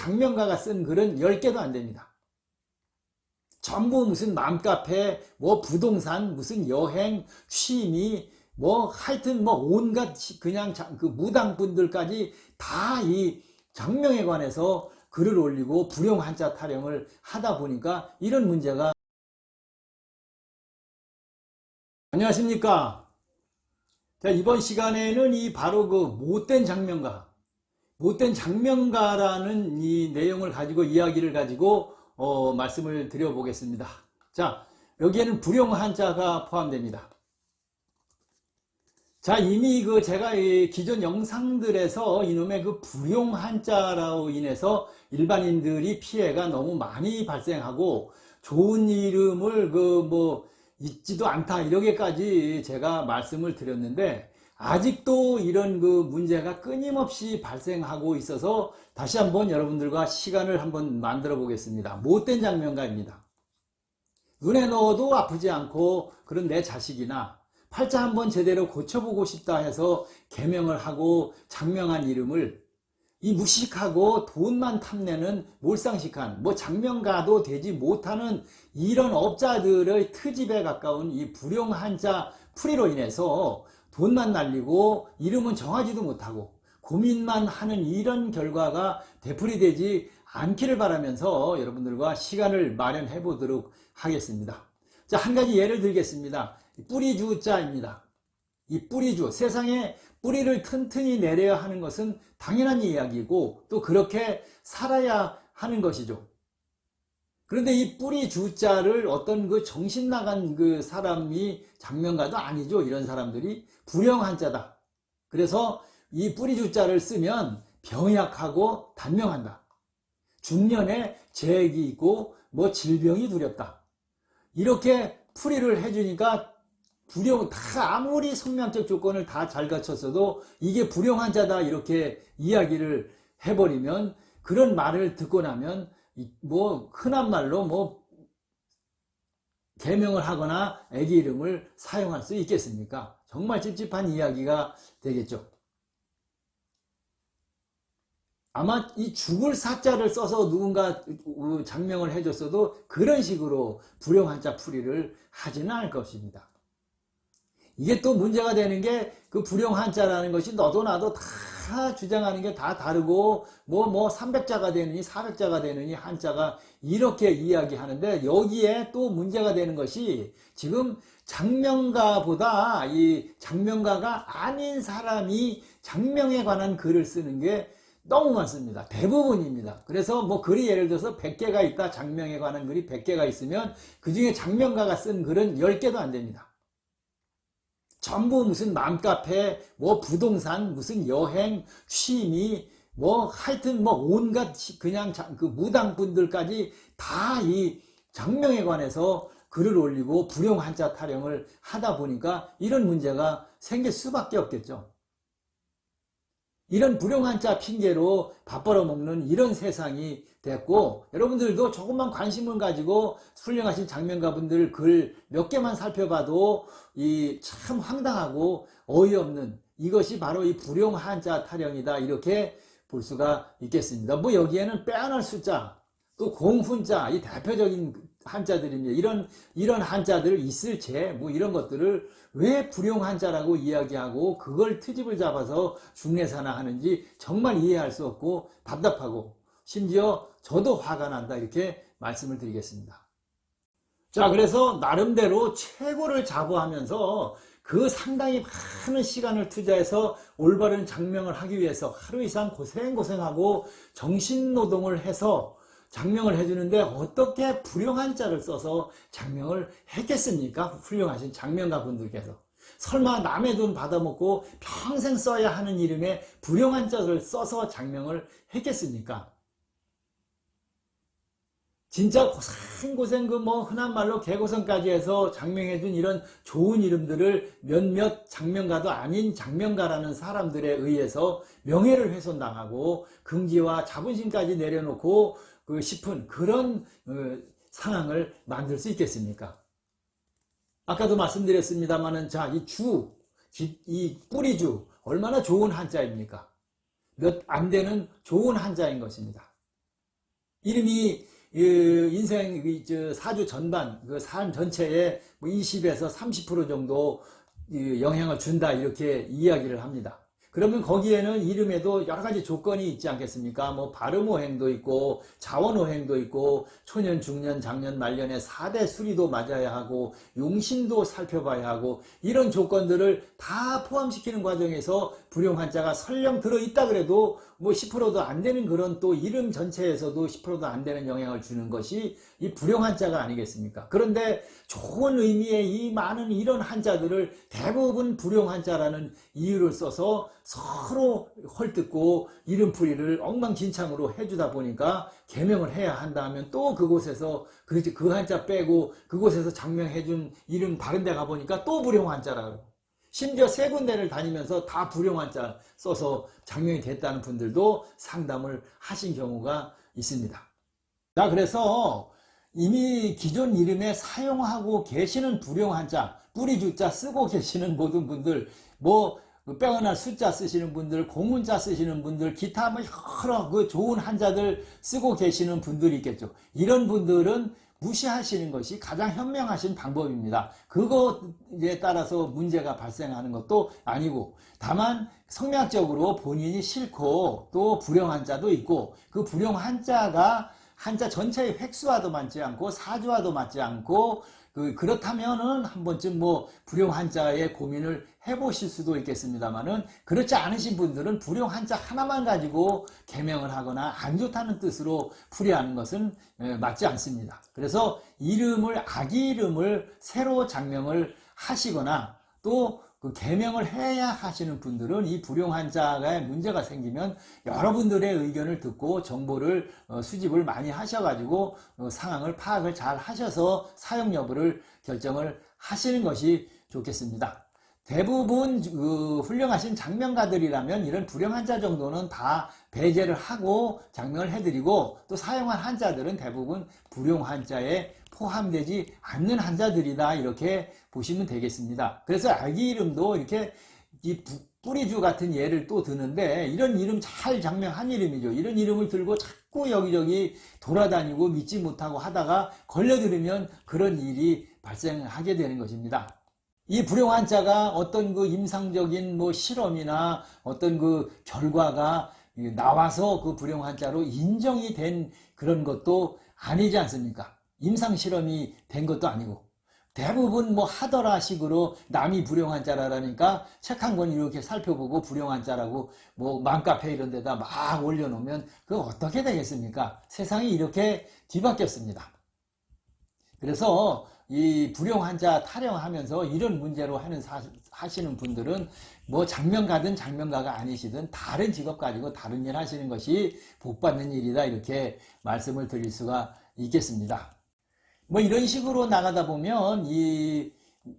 장명가가 쓴 글은 10개도 안 됩니다. 전부 무슨 맘카페, 뭐 부동산, 무슨 여행, 취미, 뭐 하여튼 뭐 온갖 그냥 그 무당분들까지 다 이 장명에 관해서 글을 올리고 불용 한자 타령을 하다 보니까 이런 문제가. 안녕하십니까. 자, 이번 시간에는 이 바로 그 못된 장명가라는 이 내용을 가지고 이야기를 가지고 말씀을 드려보겠습니다. 자, 여기에는 불용 한자가 포함됩니다. 자, 이미 그 제가 이 기존 영상들에서 이놈의 그 불용 한자로 인해서 일반인들이 피해가 너무 많이 발생하고 좋은 이름을 그 뭐 잊지도 않다 이렇게까지 제가 말씀을 드렸는데, 아직도 이런 그 문제가 끊임없이 발생하고 있어서 다시 한번 여러분들과 시간을 한번 만들어 보겠습니다. 못된 장명가입니다. 눈에 넣어도 아프지 않고 그런 내 자식이나 팔자 한번 제대로 고쳐보고 싶다 해서 개명을 하고 장명한 이름을 이 무식하고 돈만 탐내는 몰상식한 뭐 장명가도 되지 못하는 이런 업자들의 트집에 가까운 이 불용 한자 풀이로 인해서 돈만 날리고 이름은 정하지도 못하고 고민만 하는 이런 결과가 되풀이되지 않기를 바라면서 여러분들과 시간을 마련해 보도록 하겠습니다. 자, 한 가지 예를 들겠습니다. 뿌리주자입니다. 이 뿌리주, 세상에 뿌리를 튼튼히 내려야 하는 것은 당연한 이야기고 또 그렇게 살아야 하는 것이죠. 그런데 이 뿌리주자를 어떤 그 정신 나간 그 사람이 장명가도 아니죠. 이런 사람들이 불용 한자다. 그래서 이 뿌리주자를 쓰면 병약하고 단명한다. 중년에 재액이 있고 뭐 질병이 두렵다. 이렇게 풀이를 해주니까 불용, 다 아무리 성명적 조건을 다 잘 갖췄어도 이게 불용 한자다 이렇게 이야기를 해버리면, 그런 말을 듣고 나면 뭐 흔한 말로 뭐 개명을 하거나 애기 이름을 사용할 수 있겠습니까? 정말 찝찝한 이야기가 되겠죠. 아마 이 죽을 사자를 써서 누군가 장명을 해줬어도 그런 식으로 불용 한자 풀이를 하지는 않을 것입니다. 이게 또 문제가 되는 게 그 불용 한자라는 것이 너도 나도 다 주장하는 게 다 다르고 뭐 300자가 되느니 400자가 되느니 한자가 이렇게 이야기하는데, 여기에 또 문제가 되는 것이 지금 장명가보다 이 장명가가 아닌 사람이 장명에 관한 글을 쓰는 게 너무 많습니다. 대부분입니다. 그래서 뭐 글이 예를 들어서 100개가 있다. 장명에 관한 글이 100개가 있으면 그 중에 장명가가 쓴 글은 10개도 안 됩니다. 전부 무슨 맘카페, 뭐 부동산, 무슨 여행, 취미, 뭐 하여튼 뭐 온갖 그냥 그 무당분들까지 다 이 장명에 관해서 글을 올리고 불용 한자 타령을 하다 보니까 이런 문제가 생길 수밖에 없겠죠. 이런 불용 한자 핑계로 밥 벌어먹는 이런 세상이 됐고, 여러분들도 조금만 관심을 가지고 훌륭하신 장명가분들 글 몇 개만 살펴봐도 이 참 황당하고 어이없는, 이것이 바로 이 불용 한자 타령이다 이렇게 볼 수가 있겠습니다. 뭐 여기에는 빼어날 숫자, 또 공훈자, 이 대표적인 한자들입니다. 이런 한자들 있을 제 뭐 이런 것들을 왜 불용 한자라고 이야기하고 그걸 트집을 잡아서 중내사나 하는지 정말 이해할 수 없고 답답하고 심지어 저도 화가 난다 이렇게 말씀을 드리겠습니다. 자, 그래서 나름대로 최고를 자부하면서 그 상당히 많은 시간을 투자해서 올바른 장명을 하기 위해서 하루 이상 고생하고 정신노동을 해서 장명을 해주는데 어떻게 불용 한자를 써서 장명을 했겠습니까? 훌륭하신 장명가 분들께서. 설마 남의 돈 받아먹고 평생 써야 하는 이름에 불용 한자를 써서 장명을 했겠습니까? 진짜 고생 그 뭐 흔한 말로 개고생까지 해서 장명해준 이런 좋은 이름들을 몇몇 장명가도 아닌 장명가라는 사람들에 의해서 명예를 훼손당하고 긍지와 자존심까지 내려놓고 싶은 그런 상황을 만들 수 있겠습니까? 아까도 말씀드렸습니다만은, 자, 이 뿌리주 얼마나 좋은 한자입니까? 몇 안 되는 좋은 한자인 것입니다. 이름이 인생 사주 전반 그 삶 전체에 뭐 20에서 30% 정도 영향을 준다 이렇게 이야기를 합니다. 그러면 거기에는 이름에도 여러 가지 조건이 있지 않겠습니까? 뭐 발음호행도 있고 자원호행도 있고 초년, 중년, 장년, 말년에 4대 수리도 맞아야 하고 용신도 살펴봐야 하고 이런 조건들을 다 포함시키는 과정에서 불용한자가 설령 들어있다 그래도 뭐 10%도 안 되는 그런 또 이름 전체에서도 10%도 안 되는 영향을 주는 것이 이 불용한자가 아니겠습니까? 그런데 좋은 의미의 이 많은 이런 한자들을 대부분 불용한자라는 이유를 써서 서로 헐뜯고 이름풀이를 엉망진창으로 해주다 보니까 개명을 해야 한다 하면 또 그곳에서 그 한자 빼고 그곳에서 장명해준 이름 다른 데 가보니까 또 불용한자라고. 심지어 세 군데를 다니면서 다 불용한자 써서 장명이 됐다는 분들도 상담을 하신 경우가 있습니다. 자, 그래서 이미 기존 이름에 사용하고 계시는 불용한자, 뿌리주자 쓰고 계시는 모든 분들, 뭐 빼어날 숫자 쓰시는 분들, 공문자 쓰시는 분들, 기타 뭐 여러 그 좋은 한자들 쓰고 계시는 분들이 있겠죠. 이런 분들은 무시하시는 것이 가장 현명하신 방법입니다. 그것에 따라서 문제가 발생하는 것도 아니고, 다만 성명학적으로 본인이 싫고 또 불용한자도 있고, 그 불용한자가 한자 전체의 획수와도 맞지 않고 사주와도 맞지 않고 그렇다면은 한 번쯤 뭐 불용한자의 고민을 해보실 수도 있겠습니다만은, 그렇지 않으신 분들은 불용한자 하나만 가지고 개명을 하거나 안 좋다는 뜻으로 풀이하는 것은 맞지 않습니다. 그래서 이름을 아기 이름을 새로 장명을 하시거나 또 그 개명을 해야 하시는 분들은 이 불용한자가 문제가 생기면 여러분들의 의견을 듣고 정보를 수집을 많이 하셔가지고 상황을 파악을 잘 하셔서 사용 여부를 결정을 하시는 것이 좋겠습니다. 대부분 훌륭하신 장명가들이라면 이런 불용한자 정도는 다 배제를 하고 장명을 해드리고, 또 사용한 한자들은 대부분 불용한자에 포함되지 않는 한자들이다 이렇게 보시면 되겠습니다. 그래서 아기 이름도 이렇게 이 뿌리주 같은 예를 또 드는데, 이런 이름 잘 장명한 이름이죠. 이런 이름을 들고 자꾸 여기저기 돌아다니고 믿지 못하고 하다가 걸려들으면 그런 일이 발생하게 되는 것입니다. 이 불용한자가 어떤 그 임상적인 뭐 실험이나 어떤 그 결과가 나와서 그 불용한자로 인정이 된 그런 것도 아니지 않습니까? 임상 실험이 된 것도 아니고, 대부분 뭐 하더라 식으로 남이 불용한자라니까 책 한 권 이렇게 살펴보고 불용한자라고 뭐 맘카페 이런 데다 막 올려놓으면 그거 어떻게 되겠습니까? 세상이 이렇게 뒤바뀌었습니다. 그래서 이 불용한자 타령하면서 이런 문제로 하시는 분들은 뭐 장명가든 장명가가 아니시든 다른 직업 가지고 다른 일 하시는 것이 복받는 일이다 이렇게 말씀을 드릴 수가 있겠습니다. 뭐 이런 식으로 나가다 보면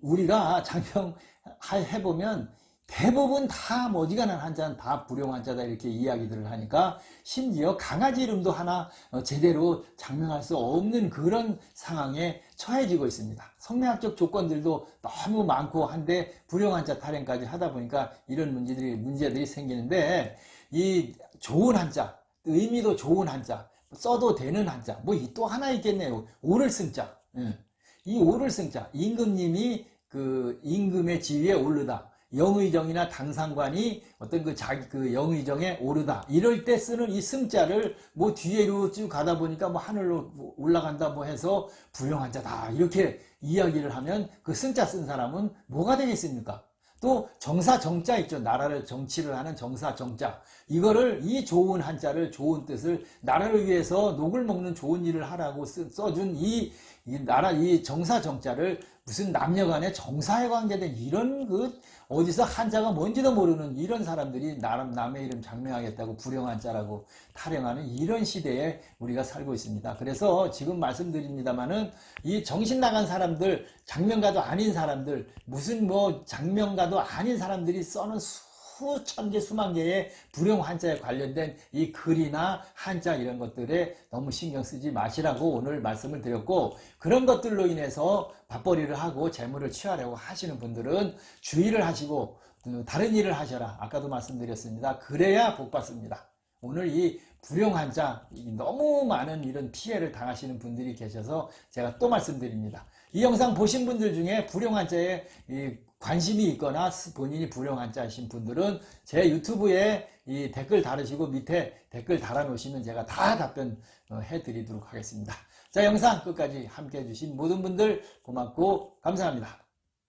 우리가 장명 해보면 대부분 다 어지간한 한자는 다 불용한자다 이렇게 이야기들을 하니까, 심지어 강아지 이름도 하나 제대로 장명할 수 없는 그런 상황에 처해지고 있습니다. 성명학적 조건들도 너무 많고 한데 불용한자 타령까지 하다 보니까 이런 문제들이 생기는데, 이 좋은 한자, 의미도 좋은 한자, 써도 되는 한자, 뭐 또 하나 있겠네요. 오를 승자. 이 오를 승자, 임금님이 그 임금의 지위에 오르다, 영의정이나 당상관이 어떤 그 영의정에 오르다 이럴 때 쓰는 이 승자를 뭐 뒤로 쭉 가다 보니까 뭐 하늘로 올라간다 뭐 해서 불용한자다 이렇게 이야기를 하면, 그 승자 쓴 사람은 뭐가 되겠습니까? 또 정사정자 있죠. 나라를 정치를 하는 정사정자, 이거를 이 좋은 한자를, 좋은 뜻을 나라를 위해서 녹을 먹는 좋은 일을 하라고 써준 이 정사정자를 무슨 남녀간의 정사에 관계된 이런 어디서 한자가 뭔지도 모르는 이런 사람들이 남의 이름 장명하겠다고 불용한자라고 타령하는 이런 시대에 우리가 살고 있습니다. 그래서 지금 말씀드립니다만은 이 정신 나간 사람들, 장명가도 아닌 사람들, 무슨 뭐 장명가도 아닌 사람들이 써는 수천 개, 수만 개의 불용 한자에 관련된 이 글이나 한자 이런 것들에 너무 신경 쓰지 마시라고 오늘 말씀을 드렸고, 그런 것들로 인해서 밥벌이를 하고 재물을 취하려고 하시는 분들은 주의를 하시고 다른 일을 하셔라. 아까도 말씀드렸습니다. 그래야 복 받습니다. 오늘 이 불용한자, 너무 많은 이런 피해를 당하시는 분들이 계셔서 제가 또 말씀드립니다. 이 영상 보신 분들 중에 불용한자에 관심이 있거나 본인이 불용한자이신 분들은 제 유튜브에 이 댓글 달으시고 밑에 댓글 달아놓으시면 제가 다 답변 해드리도록 하겠습니다. 자, 영상 끝까지 함께 해주신 모든 분들 고맙고 감사합니다.